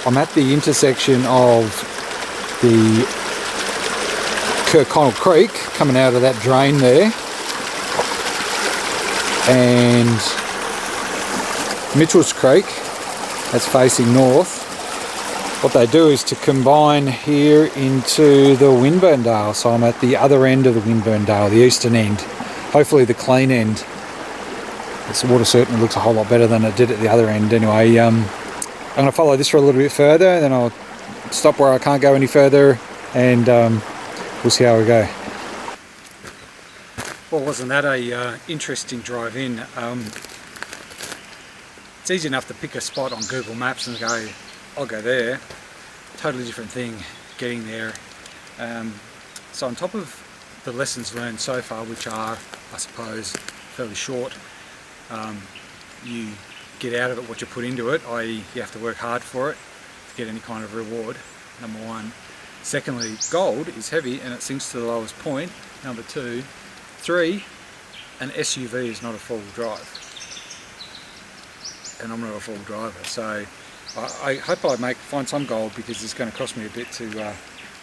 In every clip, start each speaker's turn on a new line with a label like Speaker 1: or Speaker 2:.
Speaker 1: I'm at the intersection of the Kirkconnell Creek coming out of that drain there and Mitchell's Creek, that's facing north. What they do is to combine here into the Winburndale, so I'm at the other end of the Winburndale, the eastern end, hopefully the clean end. This water certainly looks a whole lot better than it did at the other end. Anyway, I'm going to follow this for a little bit further, then I'll stop where I can't go any further, and we'll see how we go. Well, wasn't that a interesting drive in? It's easy enough to pick a spot on Google Maps and go, I'll go there. Totally different thing getting there. So on top of the lessons learned so far, which are, I suppose, fairly short, you get out of it what you put into it, i.e. you have to work hard for it to get any kind of reward, number one. Secondly, gold is heavy and it sinks to the lowest point, number two. Three, an SUV is not a four-wheel drive, and I'm not a four-wheel driver, so I hope I find some gold, because it's going to cost me a bit to get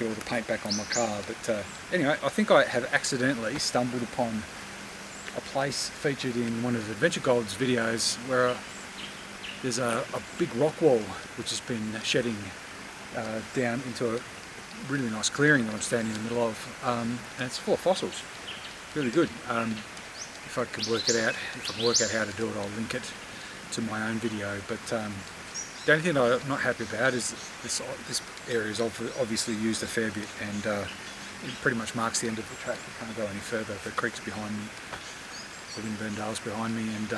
Speaker 1: all the paint back on my car. But anyway, I think I have accidentally stumbled upon a place featured in one of Adventure Gold's videos where there's a big rock wall which has been shedding down into a really nice clearing that I'm standing in the middle of, and it's full of fossils. Really good. If I can work out how to do it, I'll link it to my own video. But the only thing I'm not happy about is this area is obviously used a fair bit, and it pretty much marks the end of the track. You can't go any further. The creek's behind me, the Winburndale's behind me, and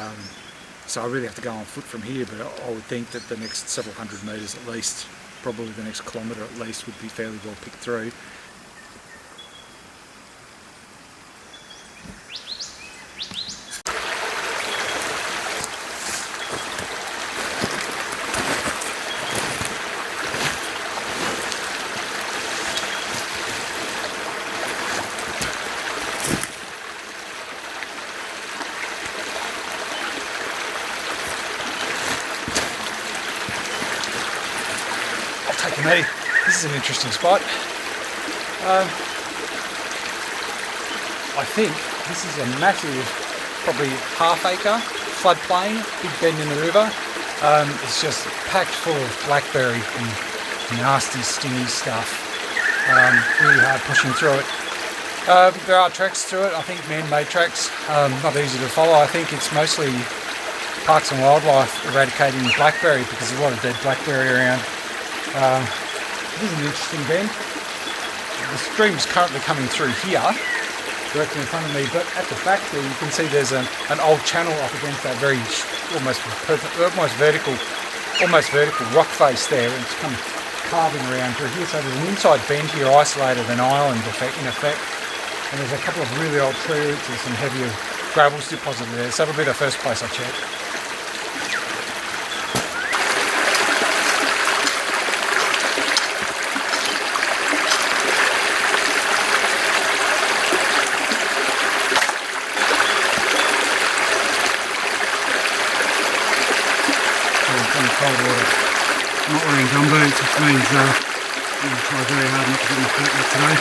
Speaker 1: so I really have to go on foot from here. But I would think that the next several hundred metres at least, probably the next kilometre at least, would be fairly well picked through. Me. This is an interesting spot. I think this is a massive, probably half-acre floodplain, big bend in the river. It's just packed full of blackberry and nasty, stingy stuff. Really hard pushing through it. There are tracks through it, I think man-made tracks, not easy to follow. I think it's mostly Parks and Wildlife eradicating blackberry, because there's a lot of dead blackberry around. This is an interesting bend. The stream's currently coming through here, directly in front of me, but at the back there you can see there's an old channel up against that very almost vertical rock face there, and it's kind of carving around through here. So there's an inside bend here, isolated, an island in effect, and there's a couple of really old tree roots and some heavier gravels deposited there. So that'll be the first place I check. Cold water. I'm not wearing gumboots, which means I'm going to try very hard not to get my feet wet today.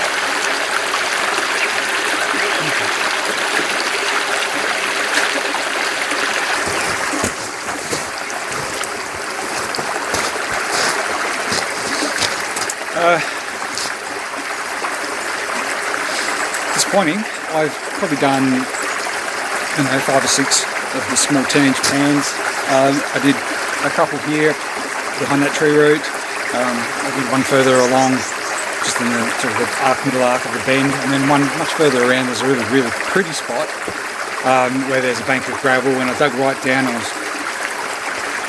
Speaker 1: Disappointing. I've probably done, 5 or 6 of the small 10-inch pans. I did a couple here behind that tree root. I did one further along, just in the sort of the middle arc of the bend, and then one much further around. There's a really, really pretty spot where there's a bank of gravel, and I dug right down. I was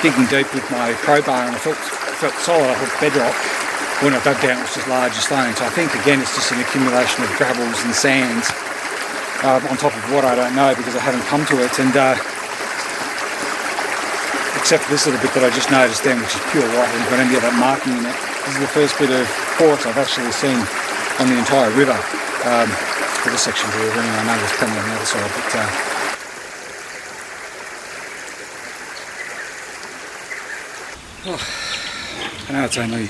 Speaker 1: digging deep with my crowbar, and I felt solid. I felt bedrock. When I dug down, it was just larger stone. So I think again it's just an accumulation of gravels and sands on top of what I don't know, because I haven't come to it. And except for this little bit that I just noticed then, which is pure white, and got any other marking in it. This is the first bit of quartz I've actually seen on the entire river. For this section here, anyway, I know there's plenty on the other side, but I know it's only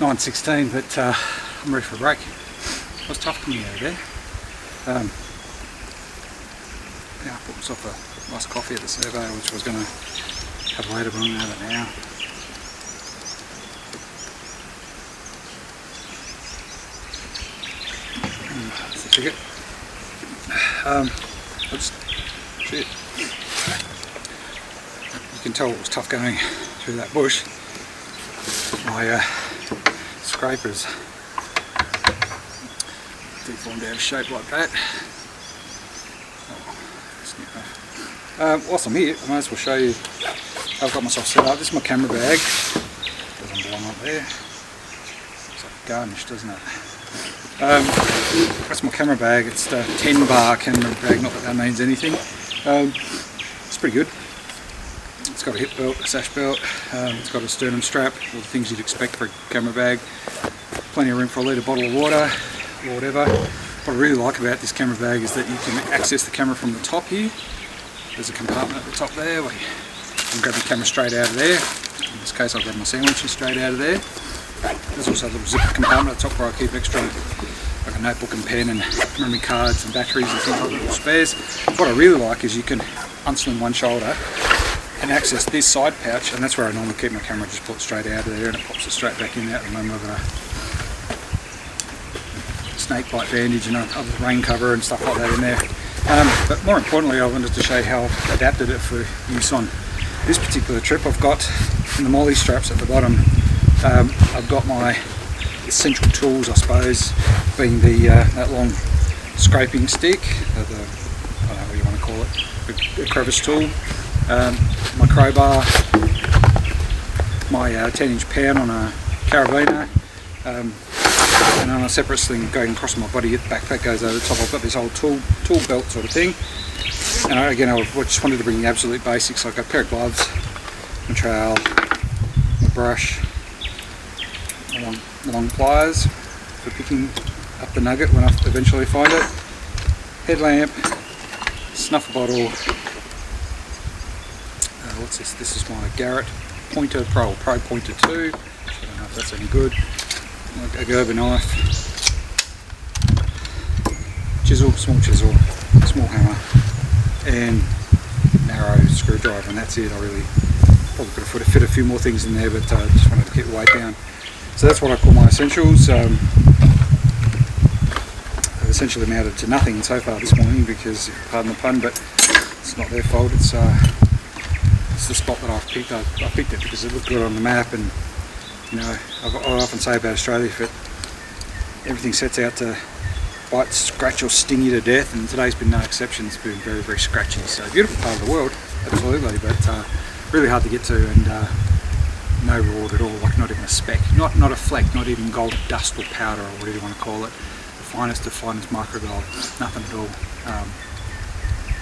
Speaker 1: 9:16, but I'm ready for a break. It was tough coming out of there. Yeah, I bought myself a nice coffee at the survey, which I was going to have later, but I'm going to have it now. That's the ticket. Shit. You can tell it was tough going through that bush. My scrapers deformed out of shape like that. Whilst I'm here, I might as well show you how I've got myself set up. This is my camera bag. Doesn't belong up there. It's like garnished, doesn't it? That's my camera bag. It's the 10 bar camera bag, not that that means anything. It's pretty good. It's got a hip belt, a sash belt, it's got a sternum strap, all the things you'd expect for a camera bag. Plenty of room for a litre bottle of water or whatever. What I really like about this camera bag is that you can access the camera from the top here. There's a compartment at the top there where you can grab the camera straight out of there. In this case I'll grab my sandwiches straight out of there. There's also a little zipper compartment at the top where I keep extra, like a notebook and pen and memory cards and batteries and things like little spares. What I really like is you can unsling one shoulder and access this side pouch, and that's where I normally keep my camera. Just pull it straight out of there and it pops it straight back in there. At the moment I've got a snake bite bandage and other rain cover and stuff like that in there. But more importantly, I wanted to show you how I've adapted it for use on this particular trip. I've got in the molly straps at the bottom, I've got my essential tools, I suppose, being the that long scraping stick, I don't know what you want to call it, a crevice tool, my crowbar, my 10-inch pan on a carabiner, and on a separate sling going across my body. The backpack goes over the top. I've got this old tool belt sort of thing. And again, I just wanted to bring the absolute basics. I've got a pair of gloves, my trowel, my brush, long pliers for picking up the nugget when I eventually find it, headlamp, snuffer bottle. What's this? This is my Garrett Pointer Pro Pointer 2. I don't know if that's any good. A Gerber knife, chisel, small hammer, and narrow screwdriver, and that's it. I really probably could have fit a few more things in there, but just wanted to keep the weight down. So that's what I call my essentials. They've essentially amounted to nothing so far this morning because, pardon the pun, but it's not their fault. It's the spot that I've picked. I picked it because it looked good on the map, and you know, I often say about Australia, if everything sets out to bite, scratch or sting you to death, and today's been no exception. It's been very, very scratchy. So beautiful part of the world, absolutely, but really hard to get to, and no reward at all, like not even a speck, not a fleck, not even gold dust or powder or whatever you want to call it. The finest of finest micro gold, nothing at all.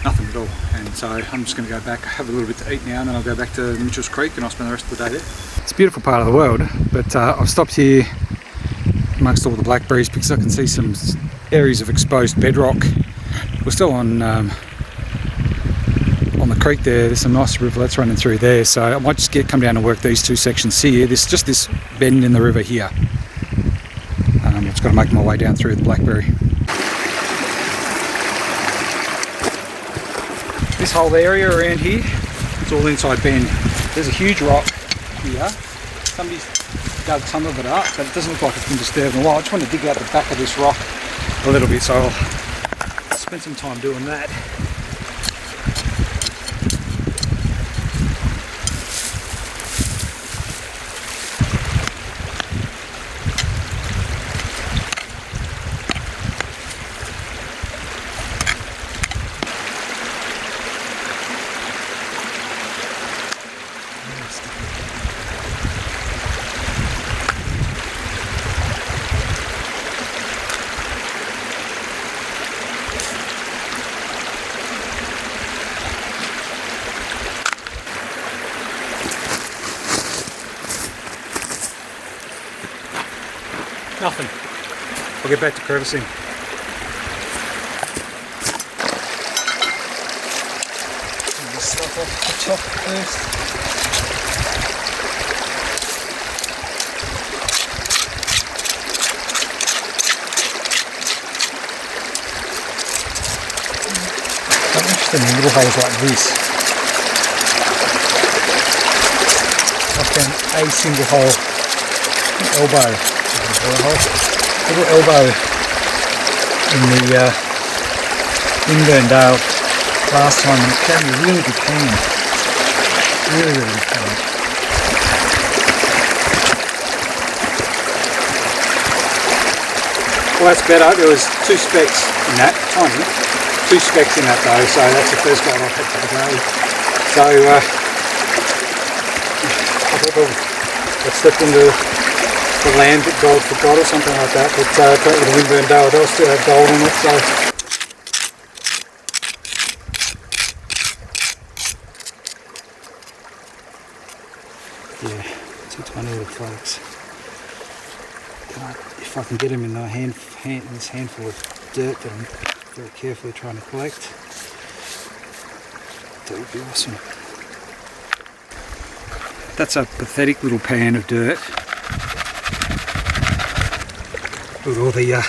Speaker 1: Nothing at all. And so I'm just going to go back, have a little bit to eat now, and then I'll go back to Mitchell's Creek and I'll spend the rest of the day there. It's a beautiful part of the world, but I've stopped here amongst all the blackberries because I can see some areas of exposed bedrock. We're still on the creek there. There's some nice rivulets running through there, so I might just come down and work these two sections here. There's just this bend in the river here. I've just got to make my way down through the blackberry. This whole area around here, it's all inside bend. There's a huge rock here. Somebody's dug some of it up, but it doesn't look like it's been disturbed in a while. I just want to dig out the back of this rock a little bit, so I'll spend some time doing that. Nothing. I'll get back to crevicing. This stuff off the top first. notched them in little holes like this. I found a single hole, elbow, little elbow in the Winburndale last time, and it gave me a really good pan. Really good pan. Well, that's better. There was 2 specks in that, tiny. 2 specks in that though, so that's the first gold I've had for the day. So I thought I slipped into the land that gold forgot or something like that, but apparently the Winburndale, they'll still have gold in it, so. Yeah, 2 tiny little flakes. If I can get them in this handful of dirt that I'm very carefully trying to collect, that would be awesome. That's a pathetic little pan of dirt. Look at all the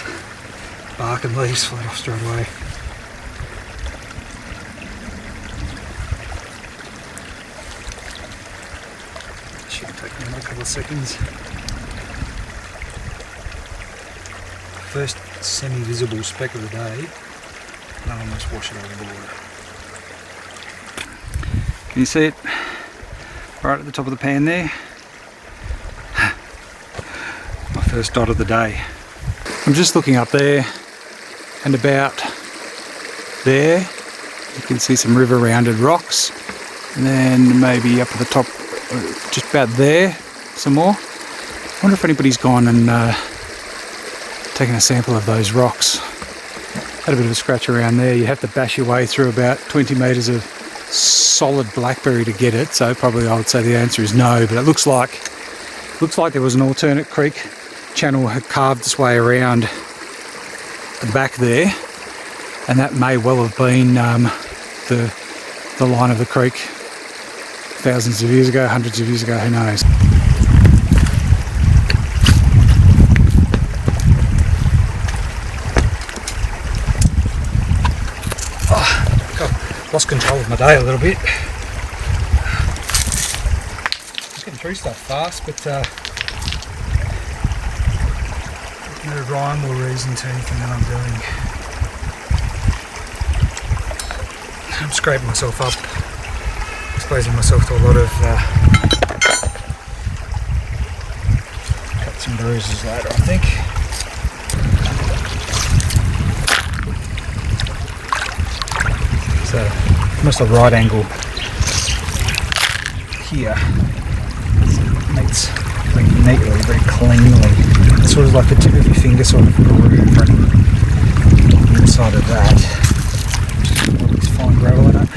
Speaker 1: bark and leaves float off straight away. Should take me another couple of seconds. First semi-visible speck of the day, and I'll almost wash it overboard. Can you see it? Right at the top of the pan there. My first dot of the day. I'm just looking up there, and about there you can see some river rounded rocks, and then maybe up at the top, just about there, some more. I wonder if anybody's gone and taken a sample of those rocks. Had a bit of a scratch around there. You have to bash your way through about 20 metres of solid blackberry to get it, so probably I would say the answer is no, but it looks like there was an alternate creek channel had carved its way around the back there, and that may well have been the line of the creek thousands of years ago, hundreds of years ago, who knows. Lost control of my day a little bit. I'm getting through stuff fast, but no rhyme or reason to anything that I'm doing. I'm scraping myself up, exposing myself to a lot of cuts and bruises later, I think. So, almost a right angle here. So it meets very neatly, very cleanly. It's sort of like the tip of your finger sort of groove running inside of that. Just all this fine gravel in it.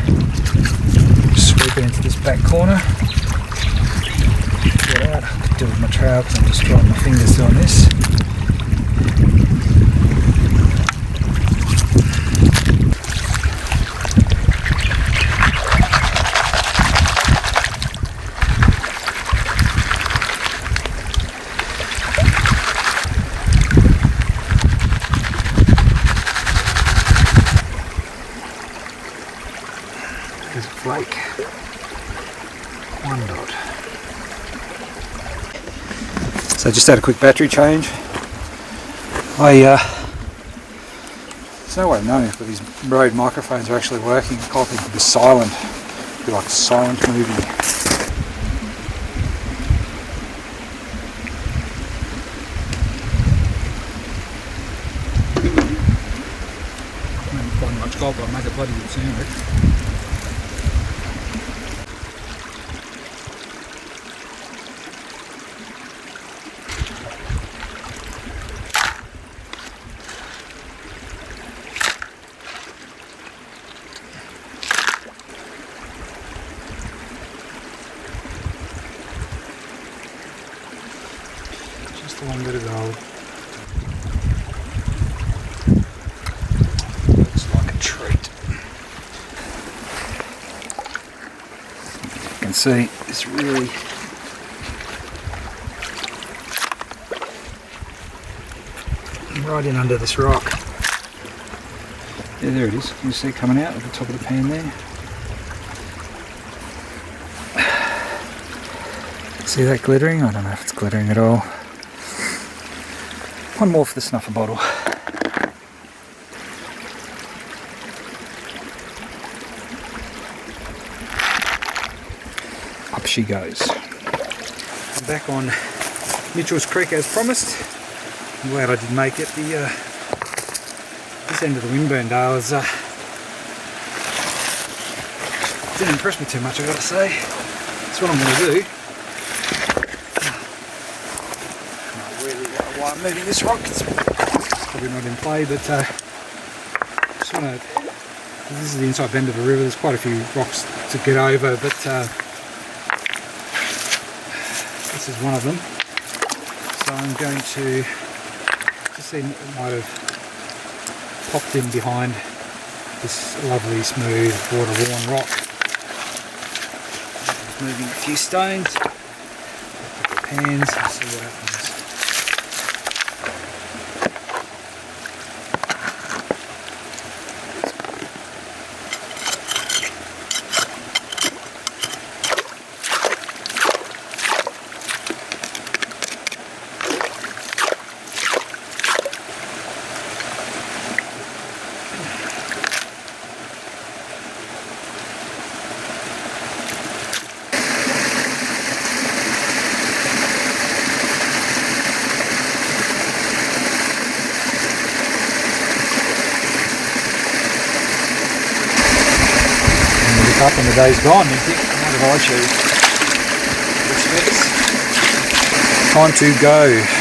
Speaker 1: Just sweep it into this back corner. Get out. I could do it with my trowel because I'm just drying my fingers doing this. There's a flake. 1 dot. So I just had a quick battery change. There's no way of knowing if these Rode microphones are actually working. The whole thing could be silent. It could be like a silent movie. I don't find much gold, but I'll make a bloody good sound. Just one bit of gold. Looks like a treat. You can see it's really right in under this rock. Yeah, there it is. Can you see it coming out at the top of the pan there? See that glittering? I don't know if it's glittering at all. One more for the snuffer bottle. Up she goes. I'm back on Mitchell's Creek as promised. I'm glad I did make it. This end of the Winburndale is didn't impress me too much, I gotta say. That's what I'm gonna do. While I'm moving this rock, it's probably not in play, but just wanna. This is the inside bend of the river. There's quite a few rocks to get over, but this is one of them. So I'm going to just see, it might have popped in behind this lovely smooth water-worn rock. Just moving a few stones, a couple of pans, and see what happens. Up and the day's gone, you think? What did I choose? Time to go.